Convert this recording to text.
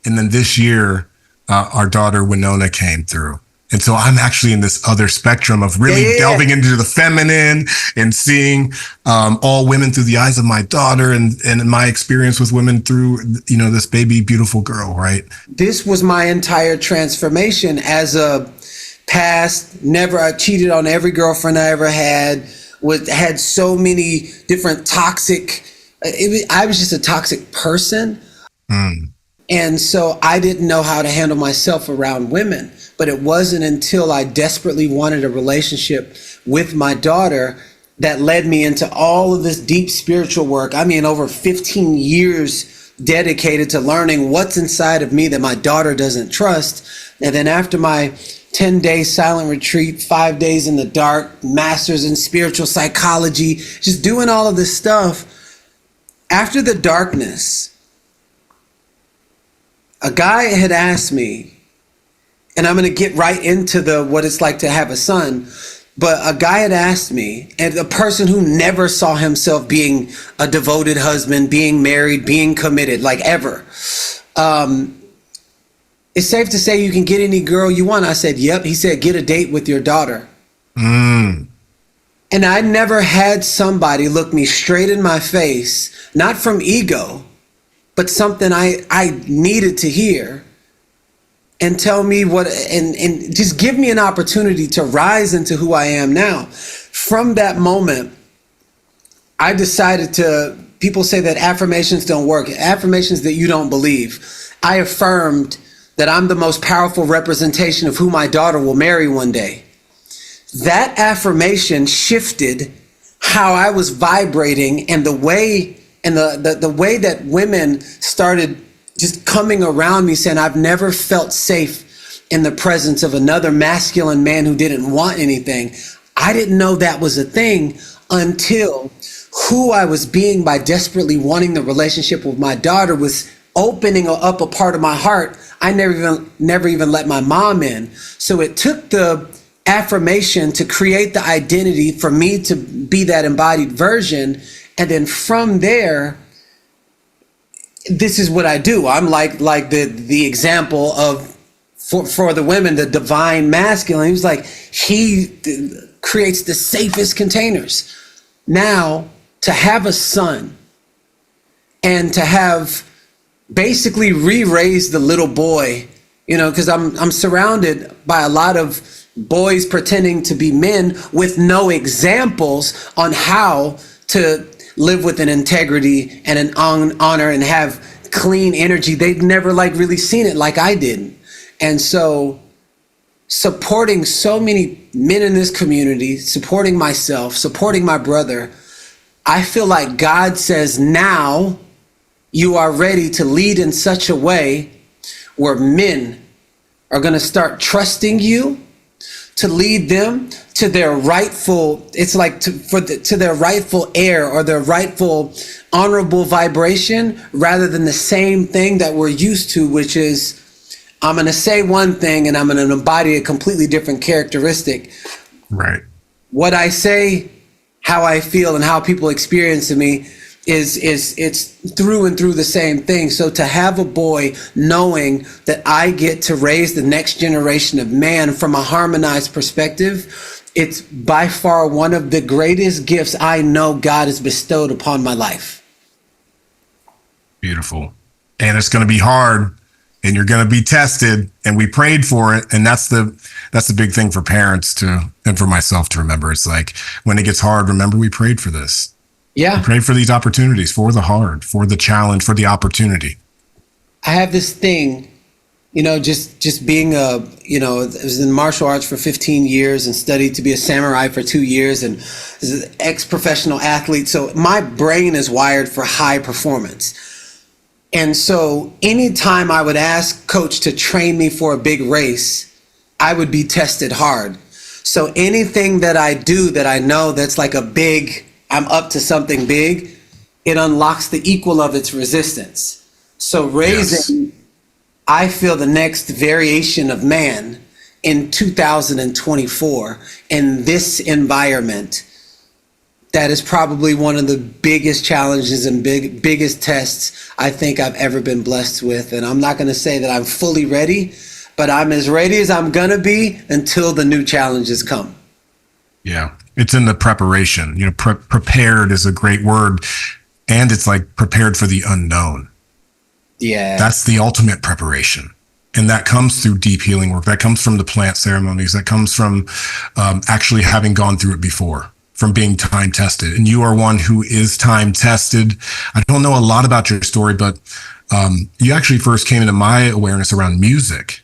And then this year, our daughter Winona came through. And so I'm actually in this other spectrum of really delving into the feminine and seeing all women through the eyes of my daughter and my experience with women through, this baby, beautiful girl, right? This was my entire transformation as a past, I cheated on every girlfriend I ever had, had so many different toxic, I was just a toxic person. And so I didn't know how to handle myself around women. But it wasn't until I desperately wanted a relationship with my daughter that led me into all of this deep spiritual work. I mean, over 15 years dedicated to learning what's inside of me that my daughter doesn't trust. And then after my 10-day silent retreat, 5 days in the dark, masters in spiritual psychology, just doing all of this stuff, after the darkness, a guy had asked me, and I'm going to get right into what it's like to have a son. But a guy had asked me, and a person who never saw himself being a devoted husband, being married, being committed, like ever. It's safe to say you can get any girl you want. I said, yep. He said, get a date with your daughter. And I never had somebody look me straight in my face, not from ego, but something I needed to hear. And tell me and just give me an opportunity to rise into who I am now. From that moment, I decided people say that affirmations don't work, affirmations that you don't believe. I affirmed that I'm the most powerful representation of who my daughter will marry one day. That affirmation shifted how I was vibrating and the way that women started just coming around me saying, I've never felt safe in the presence of another masculine man who didn't want anything. I didn't know that was a thing until who I was being by desperately wanting the relationship with my daughter was opening up a part of my heart I never even let my mom in. So it took the affirmation to create the identity for me to be that embodied version. And then from there, this is what I do. I'm like the example of for the women, the divine masculine. He was like, he creates the safest containers. Now to have a son and to have basically re-raised the little boy, because I'm surrounded by a lot of boys pretending to be men with no examples on how to live with an integrity and an honor and have clean energy. They've never really seen it like I did. And so supporting so many men in this community, supporting myself, supporting my brother, I feel like God says, now you are ready to lead in such a way where men are going to start trusting you to lead them to their rightful, it's like to their rightful air or their rightful honorable vibration, rather than the same thing that we're used to, which is I'm going to say one thing and I'm going to embody a completely different characteristic. Right. What I say, how I feel, and how people experience me it's through and through the same thing. So to have a boy knowing that I get to raise the next generation of man from a harmonized perspective, it's by far one of the greatest gifts I know God has bestowed upon my life. Beautiful. And it's going to be hard and you're going to be tested, and we prayed for it. And that's the big thing for parents and for myself to remember. It's like, when it gets hard, remember we prayed for this. Yeah. We prayed for these opportunities, for the hard, for the challenge, for the opportunity. I have this thing, just being I was in martial arts for 15 years and studied to be a samurai for 2 years and was an ex-professional athlete. So my brain is wired for high performance. And so anytime I would ask coach to train me for a big race, I would be tested hard. So anything that I do that I know that's like I'm up to something big, it unlocks the equal of its resistance. So raising, yes, I feel the next variation of man in 2024 in this environment That is probably one of the biggest challenges and biggest tests I think I've ever been blessed with. And I'm not going to say that I'm fully ready, but I'm as ready as I'm going to be until the new challenges come. Yeah. It's in the preparation. You know, prepared is a great word. And it's like prepared for the unknown. Yeah. That's the ultimate preparation. And that comes through deep healing work. That comes from the plant ceremonies. That comes from actually having gone through it before, from being time tested. And you are one who is time tested. I don't know a lot about your story, but you actually first came into my awareness around music.